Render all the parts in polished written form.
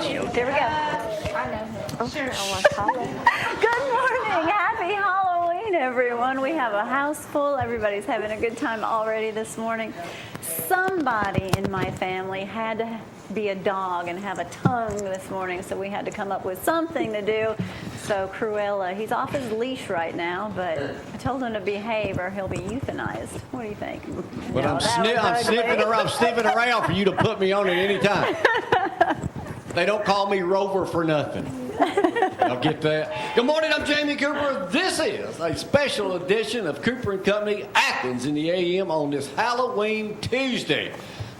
you. Here we go. I know him. Sure. Good morning. Happy Halloween, everyone. We have a house full. Everybody's having a good time already this morning. Somebody in my family had to be a dog and have a tongue this morning, so we had to come up with something to do. So Cruella, he's off his leash right now, but I told him to behave or he'll be euthanized. What do you think? But No, I'm that was sniffing around for you to put me on at any time. They don't call me Rover for nothing. I'll get that. Good morning, I'm Jamie Cooper. This is a special edition of Cooper & Company Athens in the AM on this Halloween Tuesday.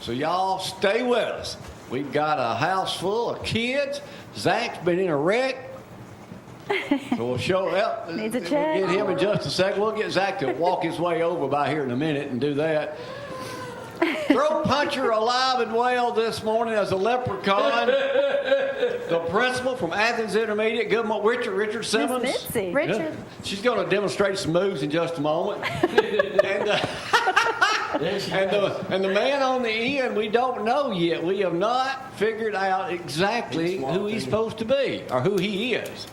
So y'all stay with us. We've got a house full of kids. Zack's been in a wreck. So we'll show up. Needs a We'll check. get him in just a second. We'll get Zack to walk his way over by here in a minute and do that. Throat puncher alive and well this morning as a leprechaun. The principal from Athens Intermediate. Good morning, Richard Simmons. Miss Mitzi. Richard. Yeah. She's going to demonstrate some moves in just a moment. And the man on the end, we don't know yet. We have not figured out exactly who he's supposed to be or who he is.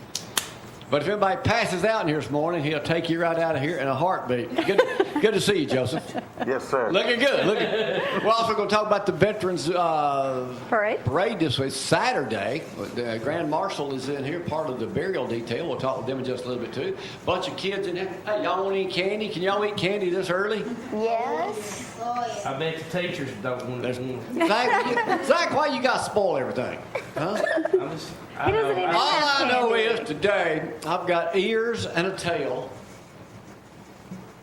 But if anybody passes out in here this morning, he'll take you right out of here in a heartbeat. Good to see you, Joseph. Yes, sir. Looking good. We're also going to talk about the Veterans Parade this week, Saturday. The Grand Marshal is in here, part of the burial detail. We'll talk with them in just a little bit, too. Bunch of kids in here. Hey, y'all want any candy? Can y'all eat candy this early? Yes. I bet the teachers don't want to. Zack, why you got to spoil everything? Huh? He doesn't even All have I know candy. is today I've got ears and a tail.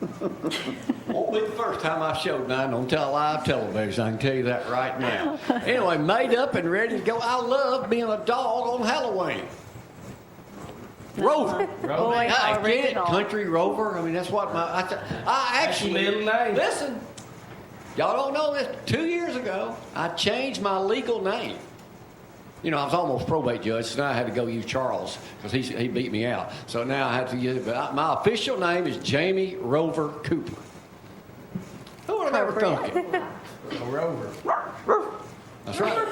Won't be the first time I've showed mine on live television, I can tell you that right now. Anyway, made up and ready to go. I love being a dog on Halloween. Rover. Boy, I get it, original. country rover. I mean, that's what I actually, That's your middle name. listen, y'all don't know this, 2 years ago, I changed my legal name. You know, I was almost probate judge, so now I had to go use Charles because he beat me out. So now I have to use it. But my official name is Jamie Rover Cooper. Who would have ever thunk it? A rover. That's right.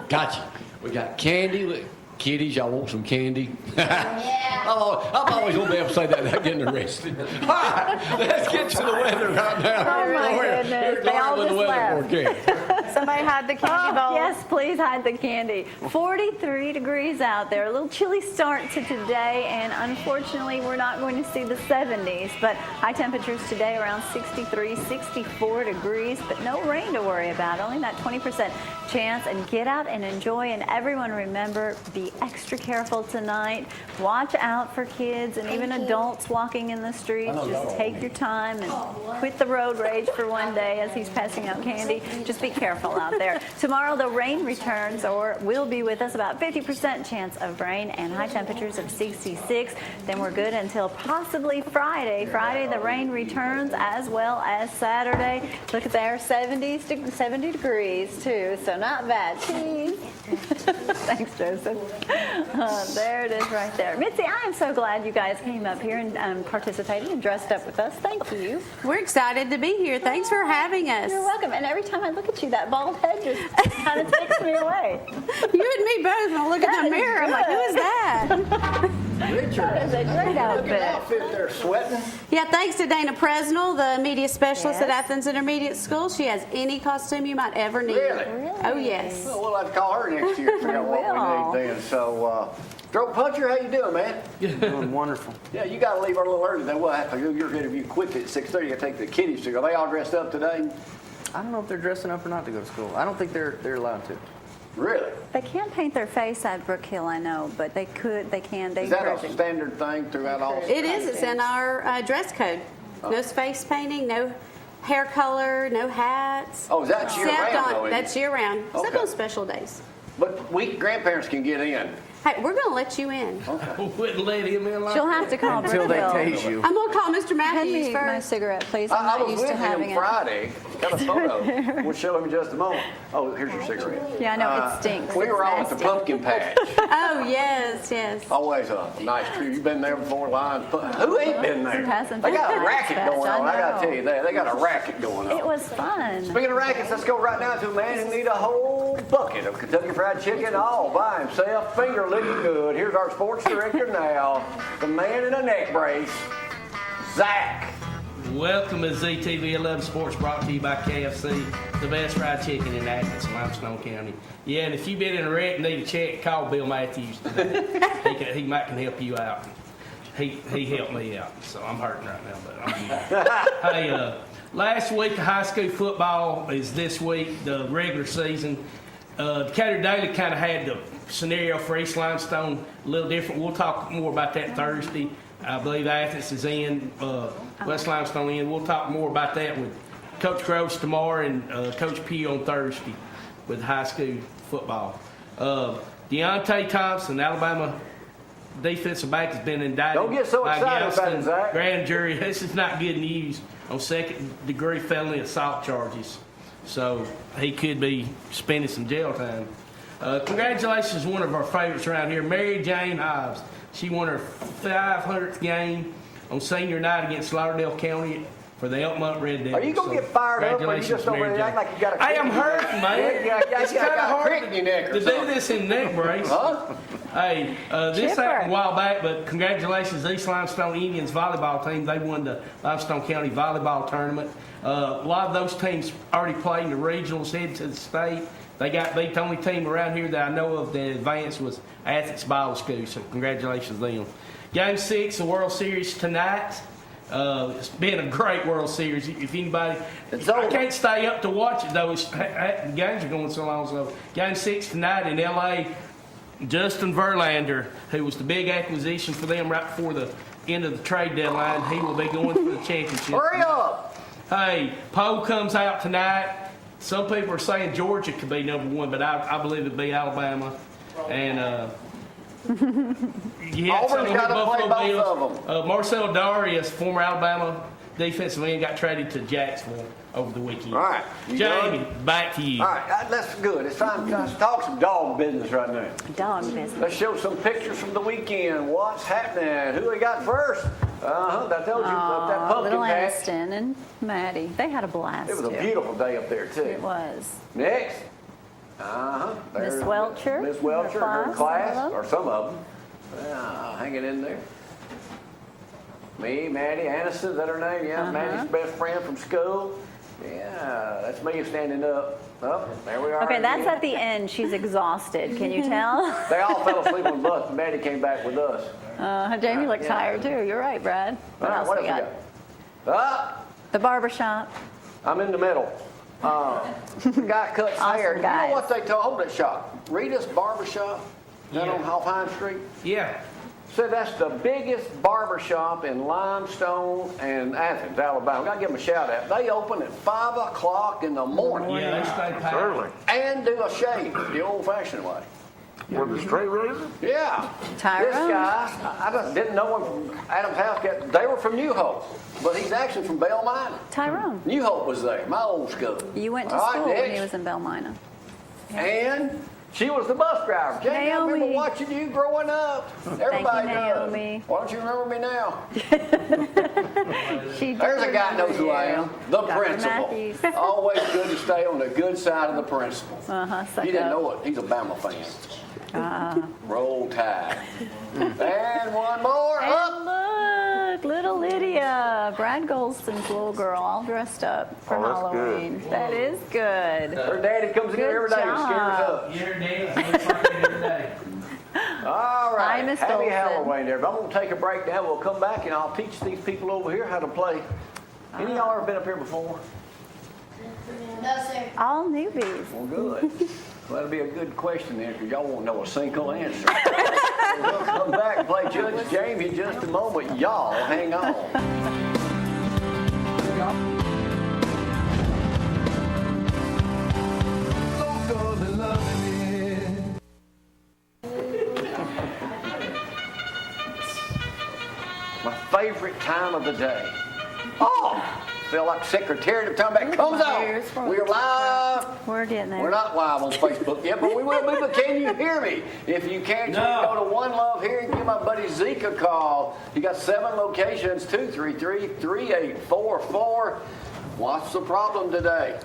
Gotcha. We got candy. Kiddies, y'all want some candy? Yeah. Oh, I'm always going to be able to say that without getting arrested. All right, let's get to the weather right now. Oh, my We're goodness. They going all with the just weather left. forecast. Somebody hide the candy bowl. Yes, please hide the candy. 43 degrees out there. A little chilly start to today, and unfortunately, we're not going to see the 70s. But high temperatures today around 63, 64 degrees, but no rain to worry about. Only that 20% chance. And get out and enjoy. And everyone, remember, be extra careful tonight. Watch out for kids and even adults walking in the streets. Just take your time and quit the road rage for one day as he's passing out candy. Just be careful out there. Tomorrow the rain returns or will be with us, about 50% chance of rain and high temperatures of 66. Then we're good until possibly Friday. Friday the rain returns as well as Saturday. Look at there, 70 degrees too, so not bad. Cheese. Thanks, Joseph. There it is right there. Mitzi, I am so glad you guys came up here and participated and dressed up with us. Thank you. We're excited to be here. Thanks for having us. You're welcome. And every time I look at you, that bald head just kind of takes me away. You and me both. When I look in the mirror, I'm like, who is that? Richard, That is a great outfit. outfit there, sweating. Yeah, thanks to Dana Presnell, the media specialist at Yes. Athens Intermediate School. She has any costume you might ever need. Really? Oh, yes. Well, we'll have to call her next year to figure out what we need then. So, Throat Puncher, how you doing, man? Doing wonderful. Yeah, you got to leave a little early. Then we'll have to do your interview quickly at 6:30. You got to take the kiddies to go. Are they all dressed up today? I don't know if they're dressing up or not to go to school. I don't think they're allowed to. Really? They can't paint their face at Brook Hill, I know, but they could, they can. They Is that encourage a it. standard thing throughout all? It is. It's in our dress code. No face painting, no hair color, no hats. Oh, is that year Except round, though, on, isn't it? that's year round. Except Okay. on special days. But we grandparents can get in. Hey, we're going to let you in. Wouldn't let him in like She'll have to call until they Brookville. tase you. I'm going to call Mr. Hand Matthews me my first. cigarette, please. I'm I not was used with to having him it. Friday. Got a photo. We'll show him in just a moment. Oh, here's your cigarette. Yeah, I know, it stinks. We It's were all at the nasty. pumpkin patch. Oh, yes, yes. Always a nice tree. You've been there before, Lions. Who ain't been there? It hasn't They been got a that racket fast, going on. I I got to know. tell you that. They got a racket going on. It was fun. Speaking of rackets, let's go right now to a man who need a whole bucket of Kentucky Fried Chicken all by himself, finger licking good. Here's our sports director now, the man in a neck brace, Zack. Welcome to ZTV 11 Sports, brought to you by KFC, the best fried chicken in Athens, Limestone County. Yeah, and if you've been in a wreck and need a check, call Bill Matthews today. he might can help you out. He helped me out, so I'm hurting right now, but I'm good. Hey, last week of high school football is this week, the regular season. Decatur Daily kind of had the scenario for East Limestone a little different. We'll talk more about that Thursday. I believe Athens is in, West Limestone in. We'll talk more about that with Coach Groves tomorrow and Coach P on Thursday with high school football. Deontay Thompson, Alabama defensive back, has been indicted Don't get so by excited about it, Galveston Zach. grand jury. This is not good news on second-degree felony assault charges. So he could be spending some jail time. Congratulations to one of our favorites around here, Mary Jane Hobbs. She won her 500th game on senior night against Lauderdale County for the Elkmont Red Devils. Are you going to get fired up or you Congratulations, just don't Mary really act Jane. like you got a I am crick in your hurt, neck? man. Yeah, It's you got kind of a crick in your neck hard or to do something. this in neck brace. Huh? Hey, this Chipper. happened a while back, but congratulations, East Limestone Indians volleyball team. They won the Limestone County volleyball tournament. A lot of those teams already played in the regionals, headed to the state. They got beat. The only team around here that I know of that advanced was Athens Bible School, so congratulations to them. Game 6 of the World Series tonight. It's been a great World Series. If anybody, It's I over. can't stay up to watch it though. The games are going so long. So Game 6 tonight in LA. Justin Verlander, who was the big acquisition for them right before the end of the trade deadline, he will be going for the championship. Hurry up. Hey, Poe comes out tonight. Some people are saying Georgia could be number one, but I believe it'd be Alabama. And yeah, Auburn's gotta play both of them. Marcel Darius, former Alabama defensive end, got traded to Jacksonville over the weekend. All right, you Jamie, done? back to you. All right, that's good. It's time to talk some dog business right now. Dog business. Let's show some pictures from the weekend. What's happening? Who we got first? I told you about that pumpkin Little patch. Aniston and Maddie. They had a blast. It was a too. beautiful day up there too. It was. Next. Miss Welcher, Miss Welcher, her her class, class, hello. or some of them. Hanging in there. Me, Maddie, Aniston, is that her name? Yeah, Maddie's best friend from school. Yeah, that's me standing up. Oh, there we are. Okay, that's again. at the end. She's exhausted. Can you tell? They all fell asleep on the bus, and Maddie came back with us. Jamie looked Yeah. tired too. You're right, Brad. What All right, else what we else got? we got? The barbershop. I'm in the middle. The guy cuts hair. You guys. know what they told? Hold that shop. Rita's Barbershop. That Yeah. on Hoffheim Street. Yeah. Said that's the biggest barbershop in Limestone and Athens, Alabama. Got to give them a shout out. They open at 5 o'clock in the morning Yeah, they stay packed. and do a shave the old-fashioned way. With the straight razor? Yeah. Tyrone. This guy, I just didn't know him from Adam's house. They were from New Hope, but he's actually from Bell Minor. Tyrone. New Hope was there, my old school. You went to All right, school when next. he was in Belmina. And she was the bus driver. Jamie, I remember Naomi. watching you growing up. Everybody does. Naomi. Why don't you remember me now? She There's a guy that knows who I am. The Dr. principal. Matthews. Always good to stay on the good side of the principal. Suck You didn't up. know it. He's a Bama fan. Roll Tide. And one more. Up. And look, little Lydia, Brad Golston's little girl, all dressed up for Oh, that's good. Halloween. That is good. Her daddy comes in here every Good day and scares job. up. You're dead. Looks like it every day. All right. Hi, Miss Happy Dolson. Halloween, everybody. I'm going to take a break now. We'll come back and I'll teach these people over here how to play. Any of y'all ever been up here before? No, sir. All newbies. Well, good. Well, that'll be a good question then, because y'all won't know a single answer. We'll come back and play Judge Jamie in just a moment. Y'all hang on. favorite time of the day? Oh, feel like secretary of time back comes on. We're live. We're getting there. We're not live on Facebook yet, but we will be. But can you hear me? If you can't, you can go to One Love here and give my buddy Zeke a call. You got 7 locations, 233-3844. What's the problem today?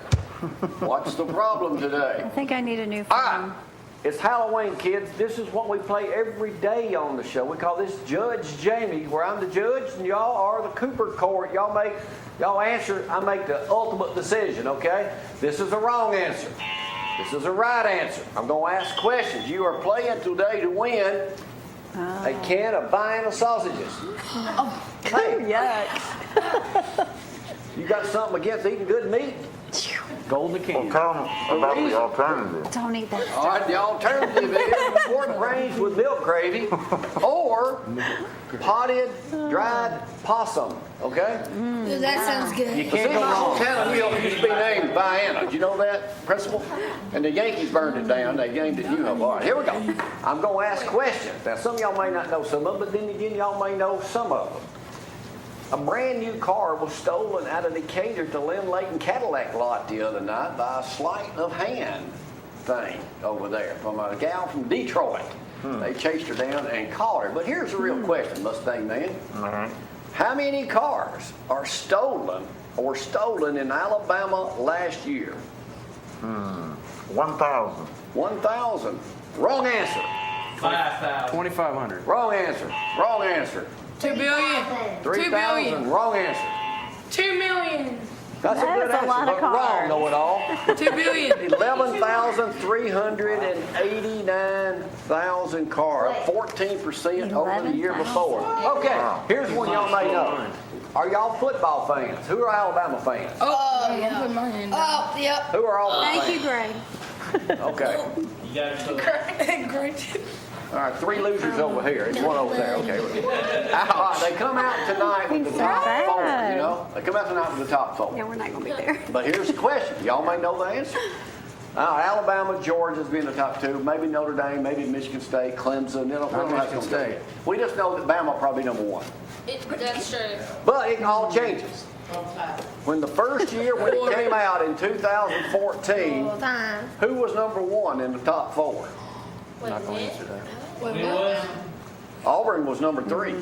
What's the problem today? I think I need a new All phone. right. It's Halloween, kids. This is what we play every day on the show. We call this Judge Jamie, where I'm the judge and y'all are the Cooper Court. Y'all answer, I make the ultimate decision, okay? This is a wrong answer. This is a right answer. I'm going to ask questions. You are playing today to win a can of Bama sausages. Hey, Yuck. you got something against eating good meat? Golden Well, can. tell them about the alternative. Don't eat that. All right, the alternative is pork range with milk gravy or potted dried possum, okay? Ooh, that sounds good. You can't go wrong. Hometown Milk used to be named Vienna. Did you know that, Principal? And the Yankees burned it down. They named it, you know. All right, here we go. I'm going to ask questions. Now, some of y'all may not know some of them, but then again, y'all may know some of them. A brand new car was stolen out of the Decatur to Lynn Layton Cadillac lot the other night by a sleight of hand thing over there from a gal from Detroit. They chased her down and caught her. But here's the real question, Mustang Man. How many cars are stolen in Alabama last year? 1,000. 1,000. Wrong answer. 5,000. 2,500. Wrong answer. Wrong answer. 2 billion. 3,000. Wrong answer. 2 million. That's a That good is a answer, lot of but wrong, cars. know-it-all. 2 billion. 11,389,000 cars, up 14% over the year before. Okay, here's one y'all may know. Are y'all football fans? Who are Alabama fans? Oh, yeah. Oh, yep. Who are all Thank you, fans? Greg. Okay. You got it. Great. All right, 3 losers over here. It's 1 over there. Okay. All right, they come out tonight with the He's top so 4, bad. you know? They come out tonight with the top 4. Yeah, we're not going to be there. But here's the question. Y'all may know the answer. Alabama, Georgia's been the top 2. Maybe Notre Dame, maybe Michigan State, Clemson. You know, Michigan State. We just know that Bama will probably be number 1. That's true. But it all changes. When the first year when it came out in 2014, Time. who was number 1 in the top 4? Not going to answer that. It was Auburn was number 3.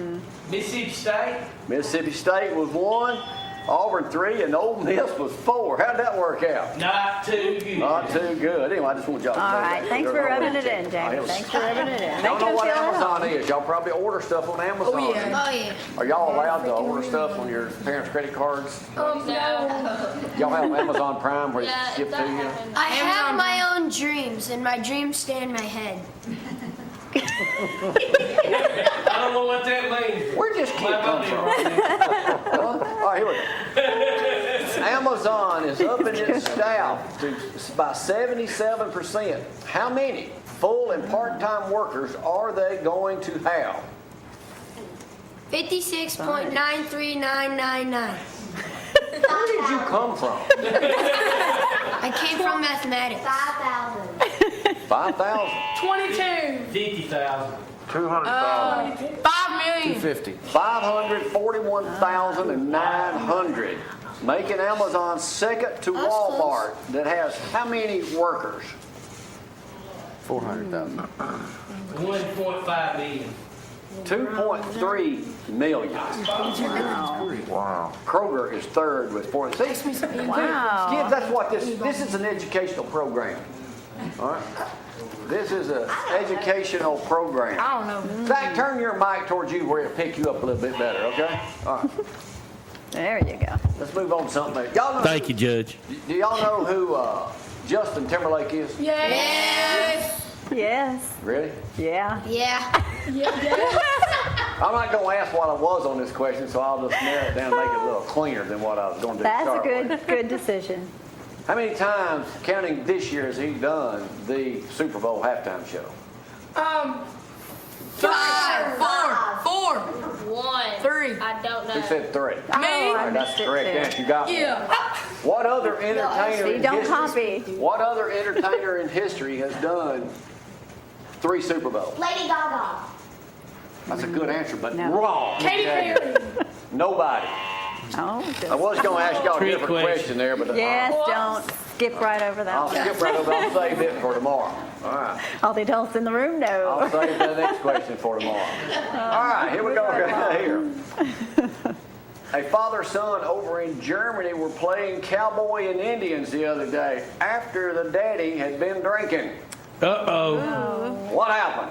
Mississippi State. Mississippi State was 1. Auburn 3, and Ole Miss was 4. How'd that work out? Not too good. Not too good. Anyway, I just want y'all to know All that. right. Thanks for rubbing it in, Jamie. Thanks for rubbing it in. Y'all Make know him what feel at Amazon home. is. Y'all probably order stuff on Amazon. Oh, yeah. Are y'all allowed to order stuff on your parents' credit cards? No. Y'all have Amazon Prime where it's shipped to you? I have my own dreams, and my dreams stay in my head. I don't know what that means. Where'd this kid My come money from? right there. All right, here we go. Amazon is upping its staff by 77%. How many full and part-time workers are they going to have? 56.93999. Where did you come from? I came from mathematics. 5,000. 5,000. 22. 50,000. 200,000. 5 million. 250. 541,900. Making Amazon second to Walmart that has how many workers? 400,000. 1.5 million. 2.3 million. Wow. Kroger is third with 4. See, Wow. kids, that's what this is an educational program. All right? This is an educational program. I don't know. Zack, turn your mic towards you where it'll pick you up a little bit better, okay? All right. There you go. Let's move on to something else. Y'all know, Thank you, Judge. do y'all know who Justin Timberlake is? Yes. Yes. Ready? Yeah. Yeah. I'm not going to ask what I was on this question, so I'll just narrow it down and make it a little cleaner than what I was going to do. to That's a start with. good decision. How many times, counting this year, has he done the Super Bowl halftime show? 5, 4, 1. 3. I don't know. Who said 3? Oh, I All right, that's missed the it correct too. answer. You got one. Yeah. What other entertainer See, in don't history? copy. What other entertainer in history has done 3 Super Bowls? Lady Gaga. That's a good answer, but No. wrong. Katy Perry. Nobody. Oh, I was going to ask y'all a Trick different question there, but yes, don't skip right over I'll that. skip right over. I'll save it for tomorrow. All right. All the adults in the room know. I'll save the next question for tomorrow. All right, here we go. Here. A father-son over in Germany were playing cowboy and Indians the other day after the daddy had been drinking. Uh-oh. What happened?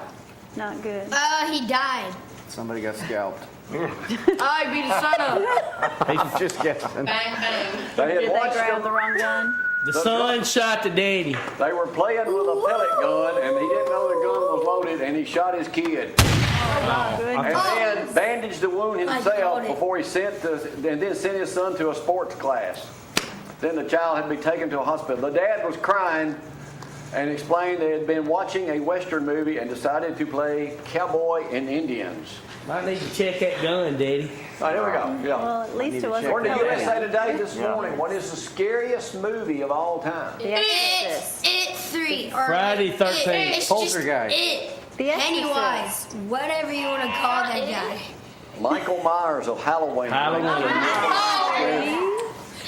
Not good. He died. Somebody got scalped. I beat his son up. He's just guessing. They had Did they watched grab the them. wrong gun? The son shot the daddy. They were playing with a pellet gun, and he didn't know the gun was loaded, and he shot his kid. Not good. And then bandaged the wound himself got it. before he sent his son to a sports class. Then the child had to be taken to a hospital. The dad was crying and explained they had been watching a Western movie and decided to play cowboy and Indians. Might need to check that gun, daddy. All right, here we go. Yeah. Well, at least it wasn't According to COVID. USA Today this morning, what is the scariest movie of all time? The Exorcist. It 3. Or Friday 13th. It's just Poltergeist. It. The Exorcist. Pennywise. Whatever you want to call that guy. Michael Myers of Halloween. Halloween.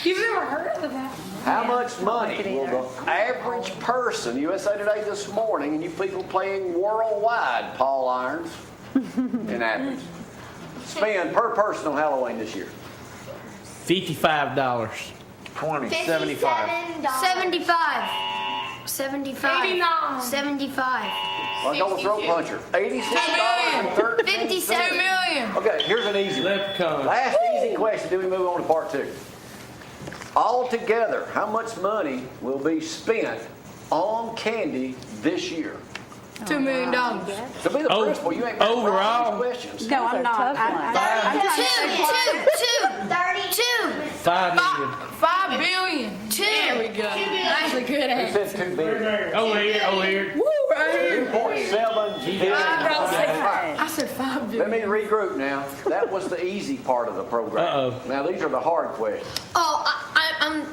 You've never heard of that? How much money will the average person, USA Today this morning, and you people playing worldwide, Paul Irons in Athens, spend per person on Halloween this year? $55. 20, 75. 75. 75. 89. 75. I'll go with throat puncher. $86.13. 57 million. Okay, here's an easy one. Leprechaun. Last easy question, then we move on to part 2. Altogether, how much money will be spent on candy this year? $2 million. To be the Oh, principal, you ain't got overall? questions. No, I'm not. tough I'm trying to say Two. 5 million. 5 billion. There we go. That's a good Who answer. said 2 billion? Over here. Woo, right here. 2.7 billion. I said 5 Let billion. me regroup now. That was the easy part of the program. Uh-oh. Now these are the hard questions. Oh, I'm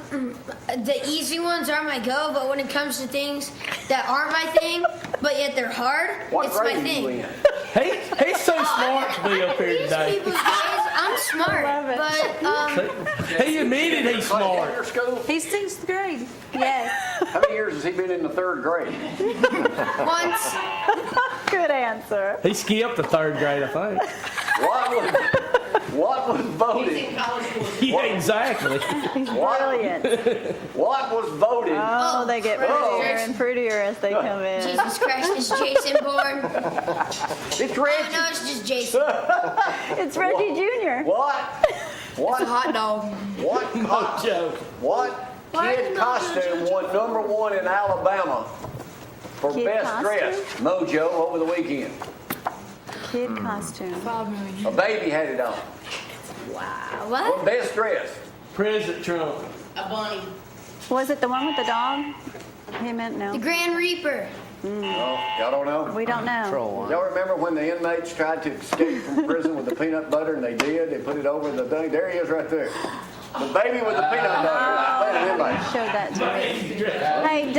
the easy ones are my go, but when it comes to things that aren't my thing, but yet they're hard, What it's my grade are you thing. in? He's so smart to be up here These today. people's grades, I'm smart, love it. but He admitted he's Like smart. in your school? He's 6th grade. Yes. How many years has he been in the 3rd grade? once Good answer. He skipped the 3rd grade, I think. What was voted? Yeah, exactly. He's brilliant. What was voted? Oh, they get prettier and prettier as they come in. Jesus Christ, is Jason born? It's Oh Reggie. no, it's just Jason. It's Reggie Jr. What? It's a hot dog. What? No joke. What kid costume won #1 in Alabama for Kid best costume? dressed? Mojo over the weekend. Kid costume. A baby had it on. Wow. What? Best dressed. President Trump. Was it the one with the dog? He meant The no. Grand Reaper. No, y'all don't know? We don't know. Troll one. Y'all remember when the inmates tried to escape from prison with the peanut butter and they did? They put it over the thing. There he is right there. The baby with the peanut butter. That's inmate. Showed that to me. Hey,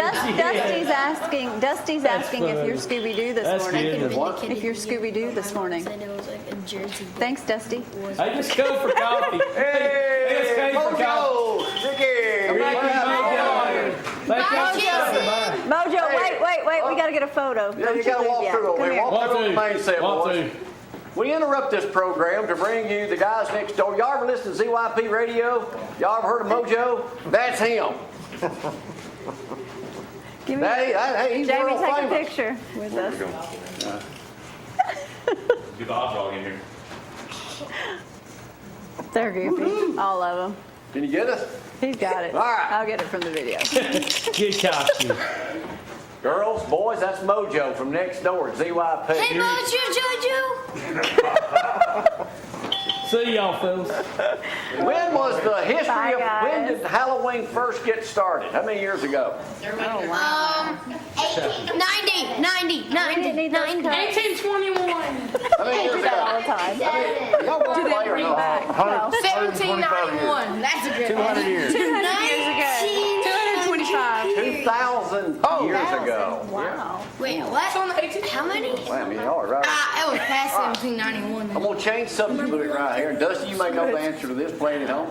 Dusty's asking if you're Scooby-Doo this That's morning. good. What? If you're Scooby-Doo this morning. Said it was like a jersey. Thanks, Dusty. Hey, just go for coffee. Hey, Let's go for coffee. Mojo! Ricky! Thank you, Mojo. Thank you. Mojo, wait. We got to get a photo. Yeah, Don't you got to leave walk yet. through over Come here. here. Walk through the main set, Walk boys. through. We interrupt this program to bring you the guys next door. Y'all ever listen to ZYP radio? Y'all ever heard of Mojo? That's him. Give me Hey, he's Jamie, world take a famous. picture with us. Do the hot dog in here. They're goofy, all of them. Can you get us? He's got it. All right. I'll get it from the video. Good costume. Girls, boys, that's Mojo from next door at ZYP. Hey, Mojo, See y'all, fellas. When was the history Bye, of, when guys. did Halloween first get started? How many years ago? Oh, wow. 90. We didn't need those cups. 1821. How many years Do that all ago? the time. Y'all want to play or Bring not? back. No. 1791. That's a good 200 years. 200 years ago. 225. 3,000 years ago. Wow. Wait, what? How many? Well, I mean, y'all are right. It was past 1791. I'm going to change subject a little bit right here. Dusty, you may know the answer to this, playing at home.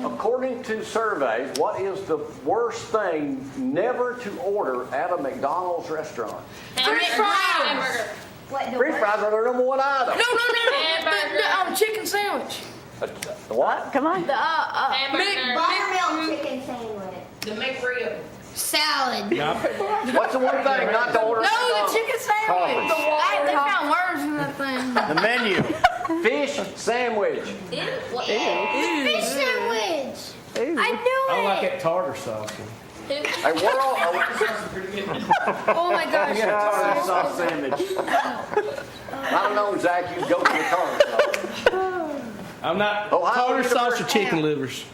According to surveys, what is the worst thing never to order at a McDonald's restaurant? French fries. Hamburger. French fries are their number one item. No. The chicken sandwich. The what? Come on. Hamburger. chicken sandwich. The McRib. Salad. What's the one thing not to order at No, the McDonald's? chicken sandwich. Coffee. They found worms in that thing. The menu. Fish sandwich. Fish sandwich. I knew I don't like it. that tartar sauce one. A world. Oh my gosh. Tartar sauce sandwich. I don't know, Zach. You go to the car. I'm not Ohio tartar sauce or University. chicken livers.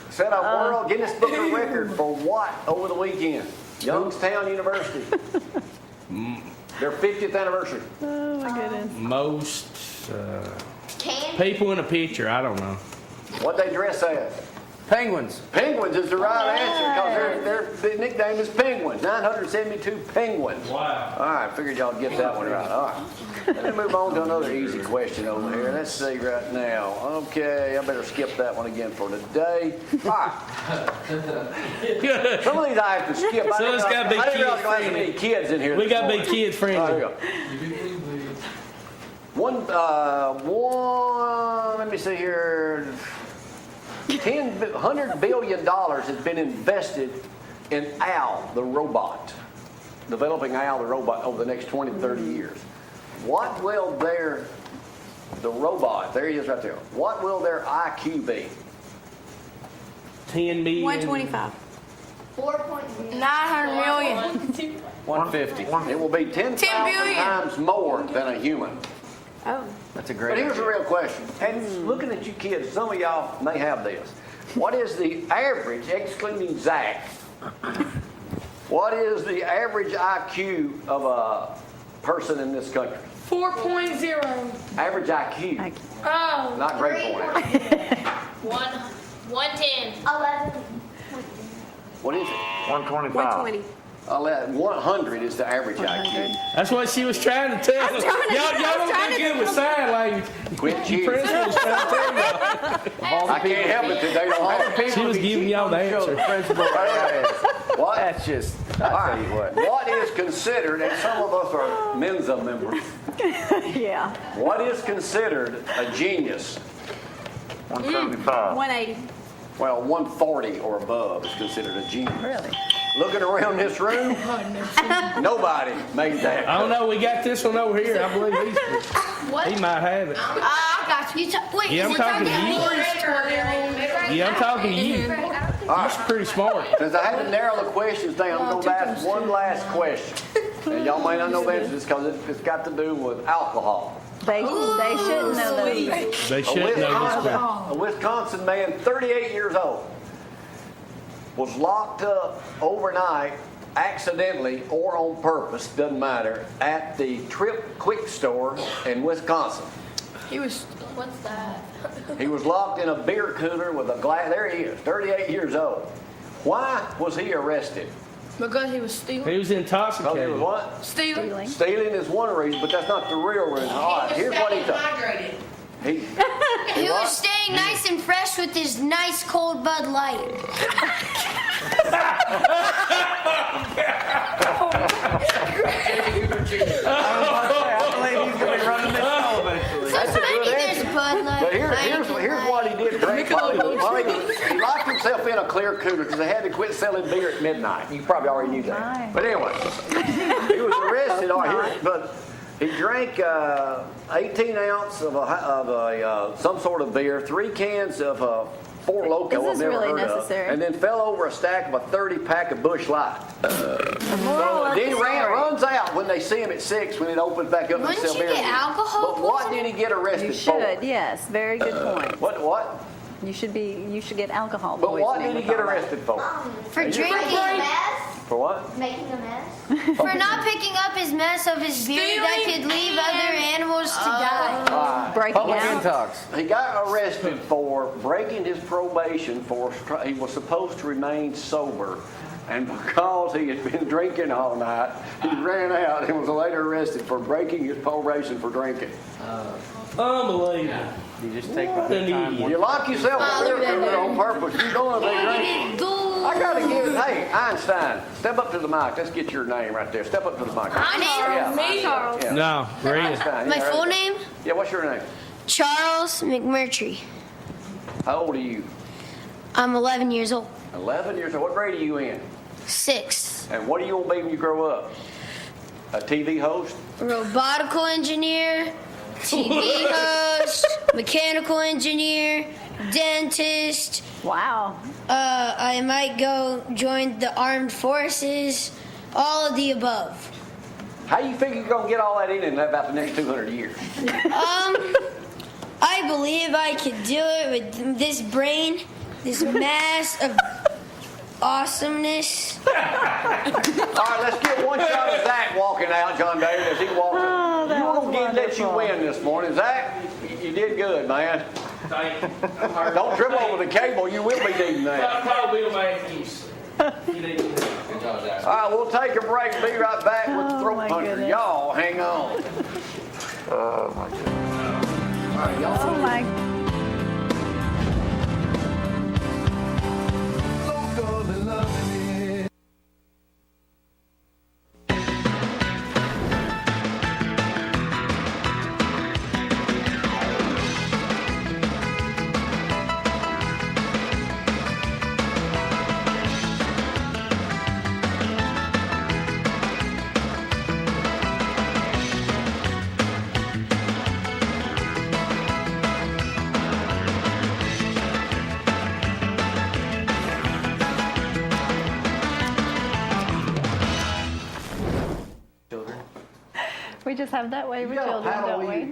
Set a world Guinness Book of Record for what over the weekend? Youngstown University. Their 50th anniversary. Oh my goodness. Most people in a picture. I don't know. What they dress as? Penguins. Penguins is the right answer because their nickname is Penguins. 972 penguins. Wow. All right, figured y'all get that one right. All right. Let me move on to another easy question over here. Let's see right now. Okay, I better skip that one again for today. All right. Some of these I have to skip. So it's gotta be I didn't realize there was so kid-friendly. many kids in here. We this got big morning. kids Oh, there friendly. we go. Let me see here. $100 billion has been invested in Al, the robot. Developing Al, the robot, over the next 20, 30 years. What will the robot, there he is right there. What will their IQ be? 10 million. 125. 900 million. 150. It will be 10,000 billion. times more than a human. Oh. That's a But great here's the idea. real question. And looking at you kids, some of y'all may have this. What is the average, excluding Zack, what is the average IQ of a person in this country? 4.0. Average IQ, Oh. not grade point. 110. 11. What is it? 125. 120. 100 is the average IQ. That's what she was trying to tell us. Y'all don't trying do to good with sign language. Quit Your cheating. principal was trying to tell y'all. I can't help it that they don't have it. She was giving y'all the answer. Principal. What? That's just, All I tell you right. what. What is considered, and some of us are Mensa members, Yeah. what is considered a genius? 175. 180. Well, 140 or above is considered a genius. Really? Looking around this room, nobody made that. I don't know. We got this one over here. I believe he might have it. I got you. Wait, Yeah, I'm is it talking to you. Yeah, I'm talking to you. All You're right. pretty smart. Since I had to narrow the questions down, I'm going to ask one last question. And y'all may not know the answer because it's got to do with alcohol. They shouldn't know those. They should know this one. A Wisconsin man, 38 years old, was locked up overnight, accidentally or on purpose, doesn't matter, at the Trip Quick Store in Wisconsin. He was. What's that? He was locked in a beer cooler with a glass. There he is, 38 years old. Why was he arrested? Because he was stealing. He was Because he was intoxicated. what? Stealing. Stealing is one reason, but that's not the real reason. All right, here's what he done. He He what? was staying nice and fresh with his nice cold Bud Light. I believe he's going to be running this show eventually. That's a Maybe good there's answer. Bud Light. But here's what he did. Drink he locked himself in a clear cooler because they had to quit selling beer at midnight. You probably already knew that. Right. But anyway, he was arrested. But he drank 18 ounce of some sort of beer, 3 cans of Four Loko, Is I've this never really heard necessary? of, and then fell over a stack of a 30-pack of Busch Light. Moral of Then the he story. runs out when they see him at 6 when it opens back up and Wouldn't sell you beer. get alcohol But what poisoning? did he get arrested You for? should, yes. Very good point. What? You should get alcohol But what poisoning did he with get all that. arrested for? For drinking. For what? Making a mess. For not picking up his mess of his beard that could leave other animals to die. Breaking Public out. intox. He got arrested for breaking his probation he was supposed to remain sober. And because he had been drinking all night, he ran out and was later arrested for breaking his probation for drinking. Unbelievable. You just take my An time. idiot. You lock yourself in there on purpose. You don't be drinking. I gotta give it. Hey, Einstein, step up to the mic. Let's get your name right there. Step up to the mic. My name? Yeah, Me? Charles. Yeah. No, Rita. Einstein, My yeah, full name? Yeah, what's your name? Charles McMurtry. How old are you? I'm 11 years old. 11 years old. What grade are you in? 6th. And what do you want to be when you grow up? A TV host? Robotical engineer, TV host, mechanical engineer, dentist. Wow. I might go join the armed forces. All of the above. How you figure you're going to get all that in about the next 200 years? I believe I could do it with this brain, this mass of awesomeness. All right, let's get one shot of Zack walking out, John David, as he walks. Oh, that you was won't let you wonderful. win this morning. Zack, you did good, man. Thank you. I'm hurt. Don't trip over the cable. You will be needing that. Call Bill Matthews. He needs it. Good job, Zack. All right, we'll take a break. Be right back with the Oh, throat my puncher. goodness. Y'all hang on. Oh, my goodness. All right, y'all. Oh my. We just have that way with got a children, paddle don't wheel.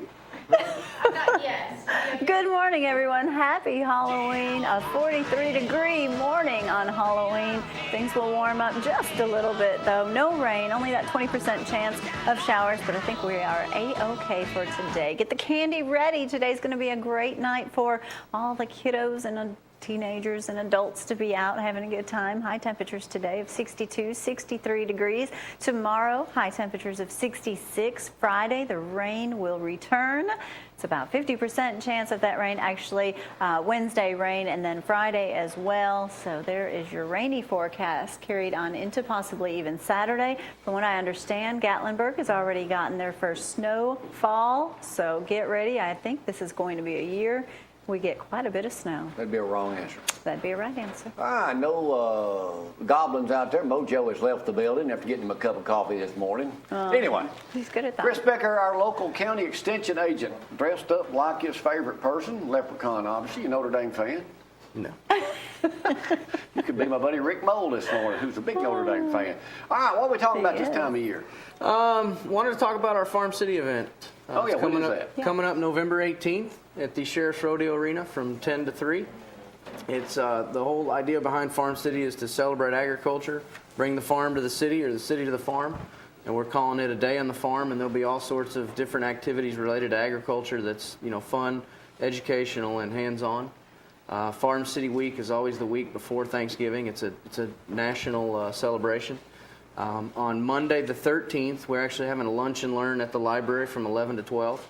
we? Good morning, everyone. Happy Halloween. A 43-degree morning on Halloween. Things will warm up just a little bit, though. No rain, only that 20% chance of showers, but I think we are A-OK for today. Get the candy ready. Today's going to be a great night for all the kiddos and teenagers and adults to be out having a good time. High temperatures today of 62, 63 degrees. Tomorrow, high temperatures of 66. Friday, the rain will return. It's about 50% chance of that rain. Actually, Wednesday rain and then Friday as well. So there is your rainy forecast carried on into possibly even Saturday. From what I understand, Gatlinburg has already gotten their first snowfall. So get ready. I think this is going to be a year we get quite a bit of snow. That'd be a wrong answer. That'd be a right answer. I know goblins out there. Mojo has left the building after getting him a cup of coffee this morning. Anyway, He's good at that. Chris Becker, our local county extension agent, dressed up like his favorite person, Leprechaun, obviously. You Notre Dame fan? No. You could be my buddy Rick Mole this morning, who's a big Notre Dame fan. All right, what are we talking about this time of year? Wanted to talk about our Farm City event. Oh, yeah, It's when coming is up, that? Coming up November 18th at the Sheriff's Rodeo Arena from 10 to 3. It's the whole idea behind Farm City is to celebrate agriculture, bring the farm to the city or the city to the farm, and we're calling it a day on the farm. And there'll be all sorts of different activities related to agriculture that's fun, educational, and hands-on. Farm City Week is always the week before Thanksgiving. It's a national celebration. On Monday the 13th, we're actually having a lunch and learn at the library from 11 to 12,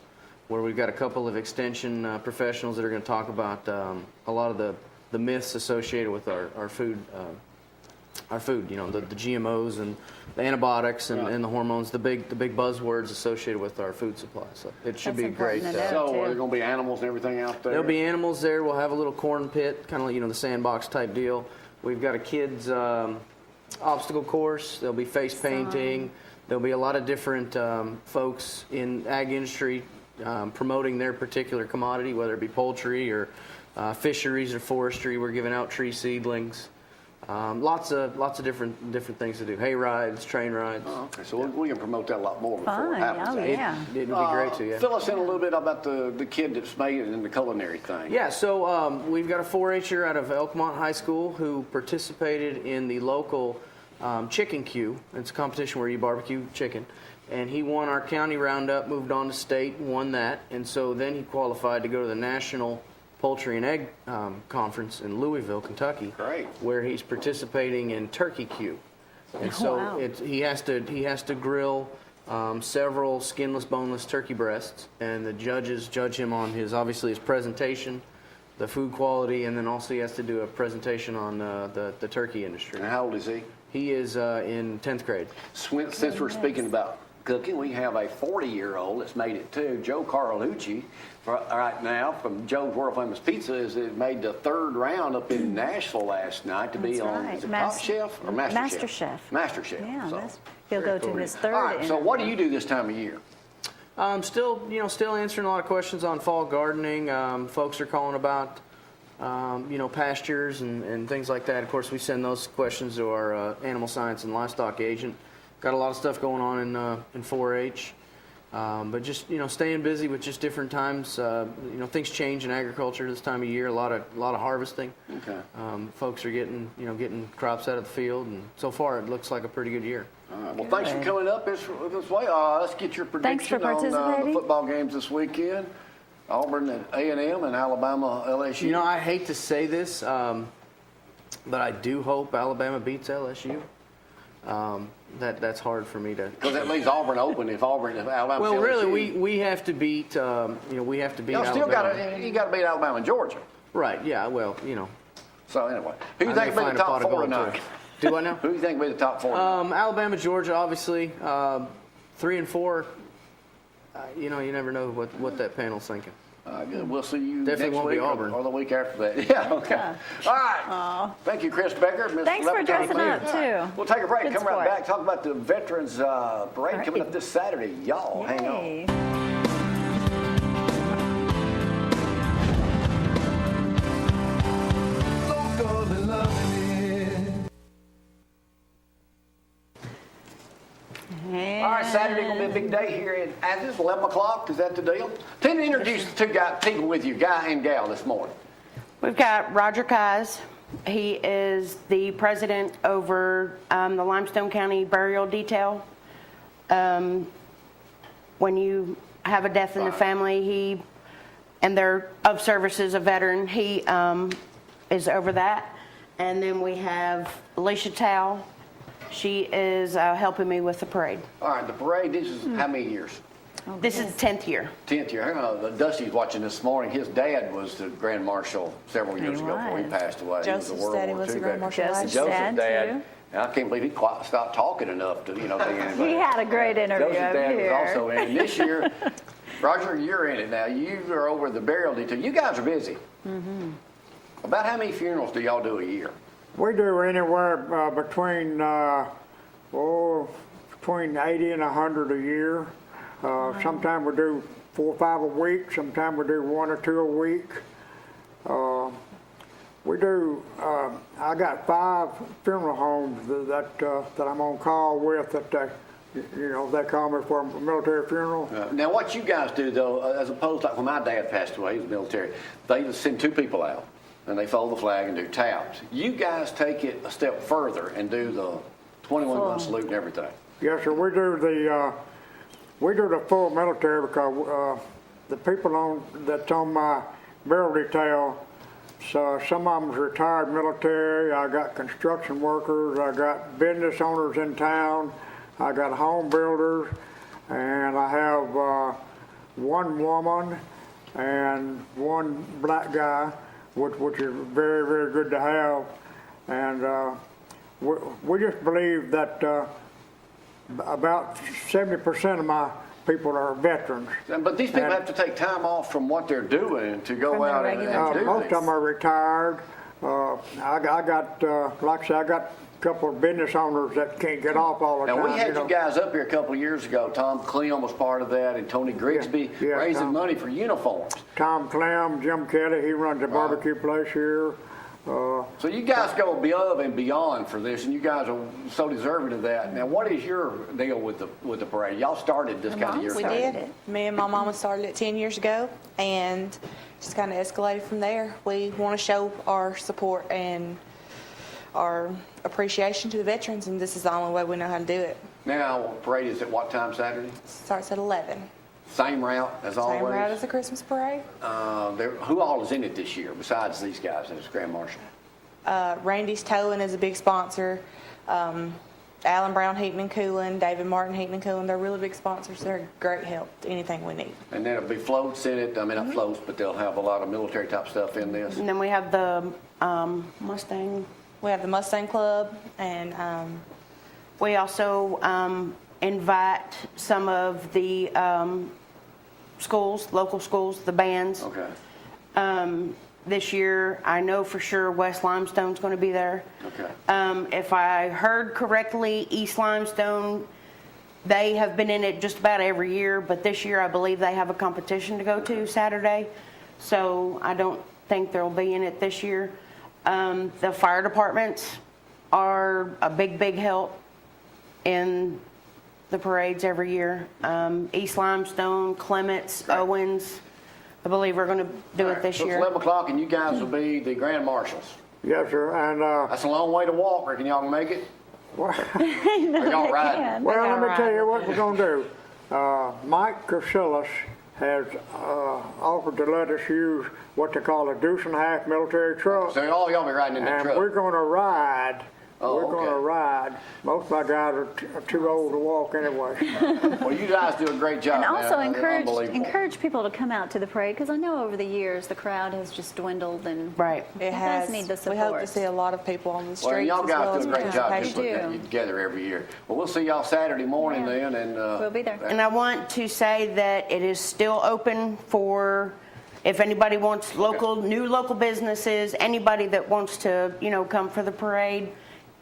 where we've got a couple of extension professionals that are going to talk about a lot of the myths associated with our food. The GMOs and the antibiotics and the hormones, the big buzzwords associated with our food supply. So it should That's be great. important to know. So are there going to be animals and everything out there? There'll be animals there. We'll have a little corn pit, kind of like the sandbox type deal. We've got a kids obstacle course. There'll be face painting. There'll be a lot of different folks in ag industry promoting their particular commodity, whether it be poultry or fisheries or forestry. We're giving out tree seedlings. Lots of different things to do. Hay rides, train rides. Oh, okay, so we can promote that a lot more before Fun. it happens. Oh, yeah. It would be great to, yeah. Fill us in a little bit about the kid that's made it in the culinary thing. Yeah, so we've got a 4-H'er out of Elkmont High School who participated in the local chicken Q. It's a competition where you barbecue chicken. And he won our county roundup, moved on to state, won that. And so then he qualified to go to the National Poultry and Egg Conference in Louisville, Kentucky. Great. Where he's participating in turkey Q. And so wow. he has to grill several skinless, boneless turkey breasts, and the judges judge him on his presentation, the food quality, and then also he has to do a presentation on the turkey industry. And how old is he? He is in 10th grade. Since we're speaking about cooking, we have a 40-year-old that's made it too. Joe Carlucci, right now from Joe's World Famous Pizza, is made the 3rd round up in Nashville last night to be That's on right. is it Top Chef or Master Chef? Master Chef. Yeah, So. he'll go to his 3rd. All right. So what do you do this time of year? Still answering a lot of questions on fall gardening. Folks are calling about, pastures and things like that. Of course, we send those questions to our animal science and livestock agent. Got a lot of stuff going on in 4-H. But just, staying busy with just different times. Things change in agriculture this time of year. A lot of harvesting. Okay. Folks are getting crops out of the field, and so far it looks like a pretty good year. All right. Well, thanks for coming up this way. Let's get your Thanks for prediction on the participating. football games this weekend. Auburn and A&M and Alabama, LSU. I hate to say this, but I do hope Alabama beats LSU. That's hard for me to. Because that leaves Auburn open if Alabama. Well, LSU. really, we have to beat. We have to beat Y'all still Alabama. you got to beat Alabama and Georgia. Right? Yeah. Well, So anyway, who do you I think may will be find the a pot top of 4 gold, tonight? too. Do I know? Who do you think will be the top 4? Alabama, Georgia, obviously. 3 and 4. You never know what that panel's thinking. Good. We'll see you Definitely next won't week be Auburn. or the week after that. Yeah, okay. All right. Thank you, Chris Becker. Ms. Thanks for Levitt, dressing up, too. We'll take a break. Good Come right sport. back. Talk about the Veterans Parade Right. coming up this Saturday. Y'all hang on. Yay. All right, Saturday going to be a big day here in Athens, 11 o'clock. Is that the deal? Tell me to introduce the 2 people with you, guy and gal, this morning. We've got Roger Keyes. He is the president over the Limestone County Burial Detail. When you have a death in the family, and they're of services, a veteran, he is over that. And then we have Alysha Towe. She is helping me with the parade. All right, the parade, this is how many years? This is 10th year. 10th year. Dusty's watching this morning. His dad was the Grand Marshal several years ago before he passed away. Joseph's he was a World daddy War was II the Grand veteran. Marshal. Joseph's Joseph's dad, and I can't believe he stopped talking enough to, be anybody. He had a great interview Joseph's over dad here. was also in it. This year, Roger, you're in it now. You are over the burial detail. You guys are busy. Mm-hmm. About how many funerals do y'all do a year? We do anywhere between 80 and 100 a year. Sometimes we do 4 or 5 a week. Sometimes we do 1 or 2 a week. We do. I got 5 funeral homes that I'm on call with. That they call me for a military funeral. Now, what you guys do though, as opposed to when my dad passed away, he was military. They just send 2 people out, and they fold the flag and do taps. You guys take it a step further and do the 21-gun salute and everything. Yes, sir. We do the full military because the people that's on my burial detail. So some of them's retired military. I got construction workers. I got business owners in town. I got home builders, and I have 1 woman and 1 black guy, which is very, very good to have. And we just believe that about 70% of my people are veterans. But these people have to take time off from what they're doing to go out and do most this. of them are retired. I got, like I said, I got a couple of business owners that can't get off all the time. Now, we had you guys up here a couple of years ago. Tom Clem was part of that, and Tony Grigsby raising money for uniforms. Tom Clem, Jim Kelly, he runs a barbecue place here. So you guys go above and beyond for this, and you guys are so deserving of that. Now, what is your deal with the parade? Y'all started this kind of year. We did. Me and my mama started it 10 years ago, and just kind of escalated from there. We want to show our support and our appreciation to the veterans, and this is the only way we know how to do it. Now, parade is at what time Saturday? Starts at 11. Same route as always? Same route as the Christmas parade. Who all is in it this year besides these guys as Grand Marshal? Randy's Towe is a big sponsor. Alan Brown Heating and Cooling, David Martin Heating and Cooling, they're really big sponsors. They're a great help to anything we need. And then it'll be floats in it. I mean, not floats, but they'll have a lot of military type stuff in this. And then we have the Mustang. We have the Mustang Club, and We also invite some of the schools, local schools, the bands. Okay. This year, I know for sure West Limestone's going to be there. Okay. If I heard correctly, East Limestone, they have been in it just about every year, but this year I believe they have a competition to go to Saturday, so I don't think they'll be in it this year. The fire departments are a big help in the parades every year. East Limestone, Clements, Owens, I believe we're going to do it this So year. it's 11 o'clock and you guys will be the Grand Marshals. Yes, sir. And That's a long way to walk. Reckon y'all can make it? well, Are y'all riding? let me tell you what we're going to do. Mike Casillas has offered to let us use what they call a deuce and a half military truck. So all y'all be riding in the And truck? we're going to ride. Oh, We're going to okay. ride. Most of my guys are too old to walk anyway. Well, you guys do a great job. And also man. Unbelievable. encourage people to come out to the parade, because I know over the years the crowd has just dwindled, and Right. it does has. need the We hope support. to see a lot of people on the Well, streets y'all as guys well do as a great job just participation. putting that together every year. Well, we'll see y'all Saturday morning Yeah. then, and We'll be there. And I want to say that it is still open for, if anybody wants new local businesses, anybody that wants to, come for the parade,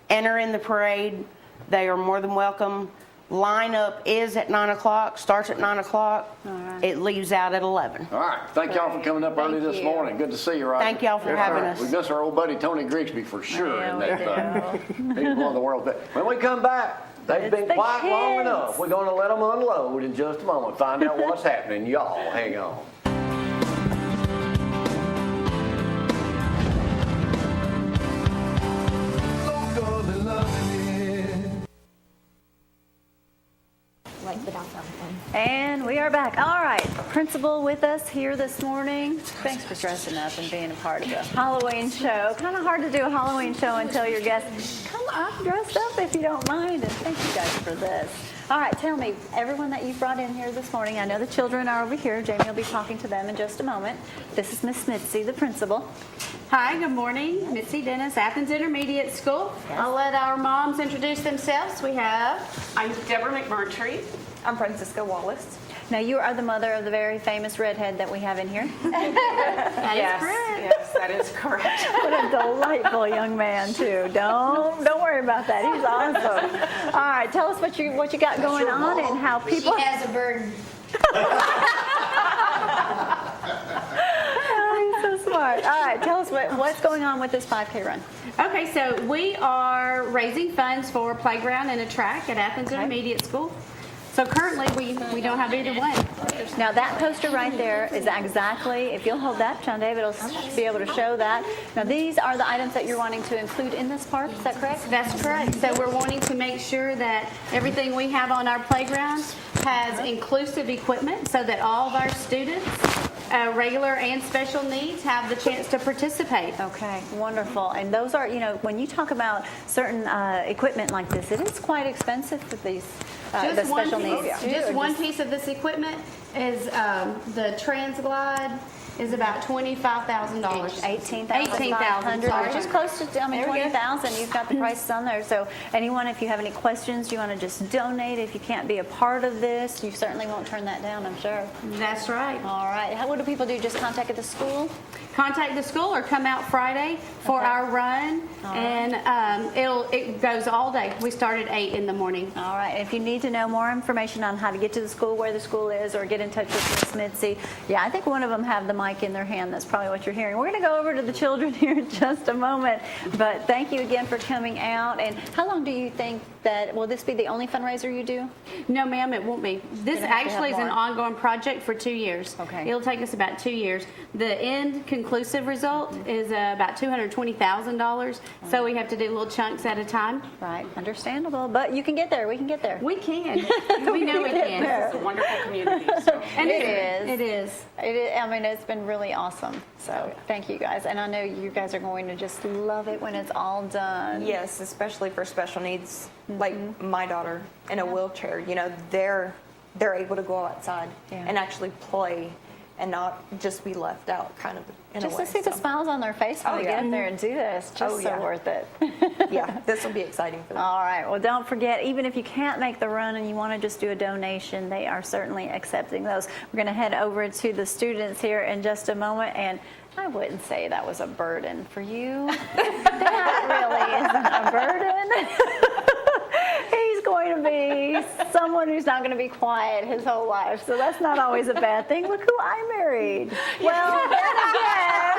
enter in the parade. They are more than welcome. Lineup is at 9 o'clock, starts at 9 o'clock. right. It leaves out at 11. all right. Thank y'all for coming up early this you. morning. Good to see you, Roger. Thank y'all for having us. We miss our old buddy Tony Grigsby for sure. Yeah, in we that He's one of the world's best. When we come back, they've It's been the quiet long kids. enough. We're going to let them unload in just a moment. Find out what's happening. Y'all hang on. And we are back. All right, principal with us here this morning. Thanks for dressing up and being a part of the Halloween show. Kind of hard to do a Halloween show and tell your guests, come up dressed up if you don't mind. And thank you guys for this. All right, tell me, everyone that you've brought in here this morning, I know the children are over here. Jamie will be talking to them in just a moment. This is Miss Mitzi, the principal. Hi, good morning. Mitzi Dennis, Athens Intermediate School. I'll let our moms introduce themselves. I'm Deborah McMurtry. I'm Francisca Wallace. Now, you are the mother of the very famous redhead that we have in here. That is correct. Yes, that is correct. What a delightful young man, too. Don't worry about that. He's awesome. All right, tell us what you got going on and how people. She has a burden. Oh, he's so smart. All right, tell us what's going on with this 5K run. Okay, so we are raising funds for a playground and a track at Athens Intermediate School. So currently, we don't have either one. Now, that poster right there is exactly, if you'll hold that, John David will be able to show that. Now, these are the items that you're wanting to include in this park, is that correct? That's correct. So we're wanting to make sure that everything we have on our playground has inclusive equipment so that all of our students, regular and special needs, have the chance to participate. Okay, wonderful. And those are, when you talk about certain equipment like this, it is quite expensive for these, the special needs. Just one piece of this equipment is the TransGlide is about $25,000. $18,500, which is close to, There we go. 20,000. You've got the prices on there. So anyone, if you have any questions, you want to just donate. If you can't be a part of this, you certainly won't turn that down, I'm sure. That's right. All right. What do people do? Just contact the school? Contact the school or come out Friday for our run, and it goes all day. We start at 8 in the morning. All right. If you need to know more information on how to get to the school, where the school is, or get in touch with Miss Mitzi, I think one of them have the mic in their hand. That's probably what you're hearing. We're going to go over to the children here in just a moment. But thank you again for coming out. And how long do you think that, will this be the only fundraiser you do? No, ma'am, it won't be. This Gonna have to actually is have an more. ongoing project for 2 years. Okay. It'll take us about 2 years. The end conclusive result is about $220,000. So we have to do little chunks at a time. Right, understandable. But you can get there. We can get there. We can. We know we get can. there. It's a wonderful community. So. And It is. It is. It is. I mean, it's been really awesome. So thank you guys. And I know you guys are going to just love it when it's all done. Yes, especially for special needs, like my daughter in a wheelchair. You know, they're able to go outside Yeah. and actually play and not just be left out, kind of in Just a way. to see the smiles on their face when Oh, they yeah. get up there and do this, just Oh, yeah. so worth it. Yeah, this will be exciting for them. All right. Well, don't forget, even if you can't make the run and you want to just do a donation, they are certainly accepting those. We're going to head over to the students here in just a moment, and I wouldn't say that was a burden for you. That really isn't a burden. He's going to be someone who's not going to be quiet his whole life, so that's not always a bad thing. Look who I married. Well, then again,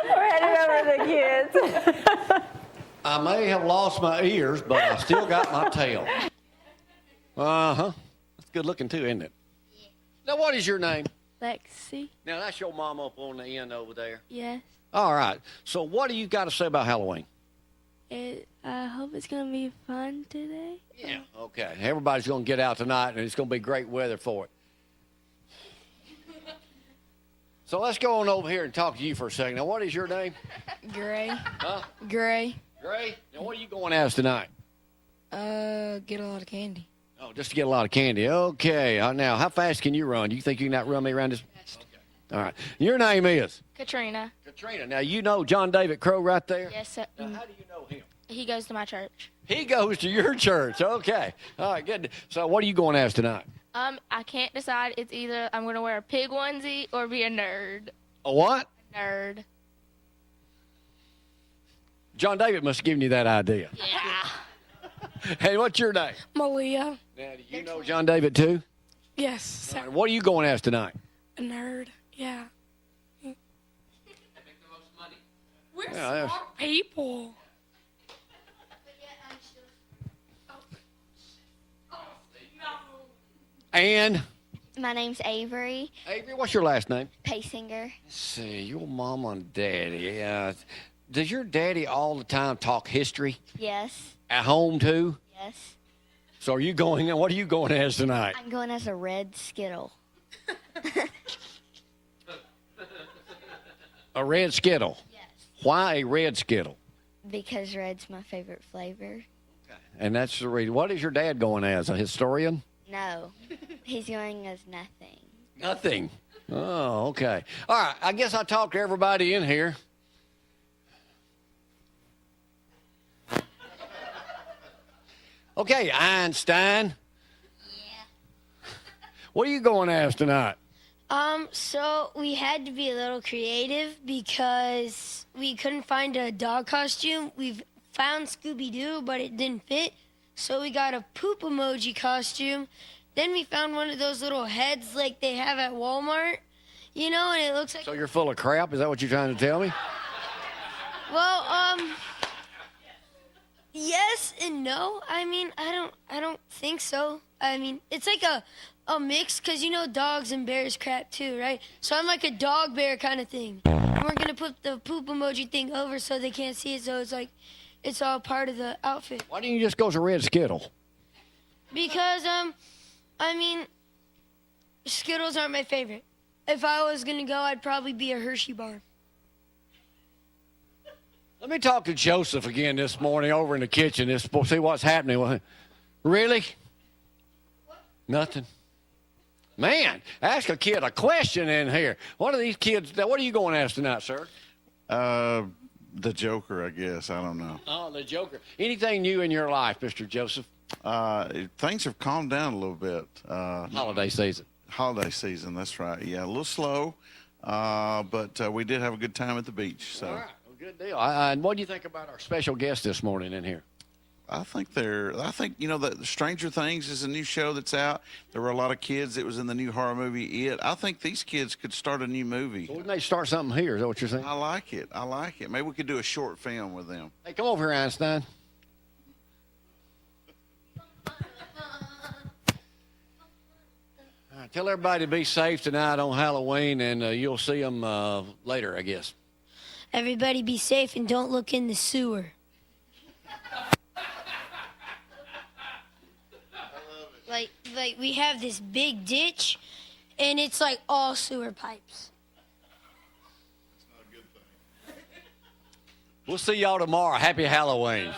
we're heading over to the kids. I may have lost my ears, but I still got my tail. Uh-huh. That's good looking too, isn't it? Yeah. Now, what is your name? Lexi. Now, that's your mom up on the end over there. Yes. All right. So what do you got to say about Halloween? I hope it's gonna be fun today. Yeah. Okay. Everybody's going to get out tonight, and it's going to be great weather for it. So let's go on over here and talk to you for a second. Now, what is your name? Gray. Huh? Gray. Gray? Now, what are you going as tonight? Get a lot of candy. Oh, just to get a lot of candy. Okay. Now, how fast can you run? Do you think you can outrun me around this? Okay. All right. Your name is? Katrina. Katrina. Now, you know John David Crow right there? Yes, sir. Now, how do you know him? He goes to my church. He goes to your church. Okay. All right, good. So what are you going as tonight? I can't decide. It's either I'm gonna wear a pig onesie or be a nerd. A what? Nerd. John David must have given you that idea. Yeah. Hey, what's your name? Malia. Now, do you know John David too? Yes. All right, what are you going as tonight? A nerd. Yeah. We're Yeah, smart people. And My name's Avery Avery, what's your last name? Paysinger. Let's see, your mom and daddy. Does your daddy all the time talk history? Yes. At home too? Yes. So are you going, what are you going as tonight? I'm going as a red Skittle. A red Skittle? Yes. Why a red Skittle? Because red's my favorite flavor. And that's the reason. What is your dad going as, a historian? No. He's going as nothing. Nothing. Oh, okay. All right, I guess I talked to everybody in here. Okay, Einstein. Yeah. What are you going as tonight? So we had to be a little creative because we couldn't find a dog costume. We've found Scooby-Doo, but it didn't fit. So we got a poop emoji costume. Then we found one of those little heads like they have at Walmart, you know, and it looks like... So you're full of crap? Is that what you're trying to tell me? Well, yes and no. I mean, I don't think so. I mean, it's like a mix because, you know, dogs and bears crap too, right? So I'm like a dog bear kind of thing. And we're going to put the poop emoji thing over so they can't see it, so it's like it's all part of the outfit. Why don't you just go as a red Skittle? Because, I mean, Skittles aren't my favorite. If I was going to go, I'd probably be a Hershey bar. Let me talk to Joseph again this morning over in the kitchen. See what's happening. Really? Nothing? Man, ask a kid a question in here. What are these kids, what are you going to ask tonight, sir? The Joker, I guess. I don't know. Oh, the Joker. Anything new in your life, Mr. Joseph? Things have calmed down a little bit. Holiday season. Holiday season, that's right. Yeah, a little slow, but we did have a good time at the beach. So. All right, well, good deal. And what do you think about our special guest this morning in here? I think that Stranger Things is a new show that's out. There were a lot of kids that was in the new horror movie It. I think these kids could start a new movie. So we may start something here. Is that what you're saying? I like it. Maybe we could do a short film with them. Hey, come over here, Einstein. All right, tell everybody to be safe tonight on Halloween, and you'll see them later, I guess. Everybody be safe and don't look in the sewer. Like we have this big ditch, and it's like all sewer pipes. We'll see y'all tomorrow. Happy Halloween.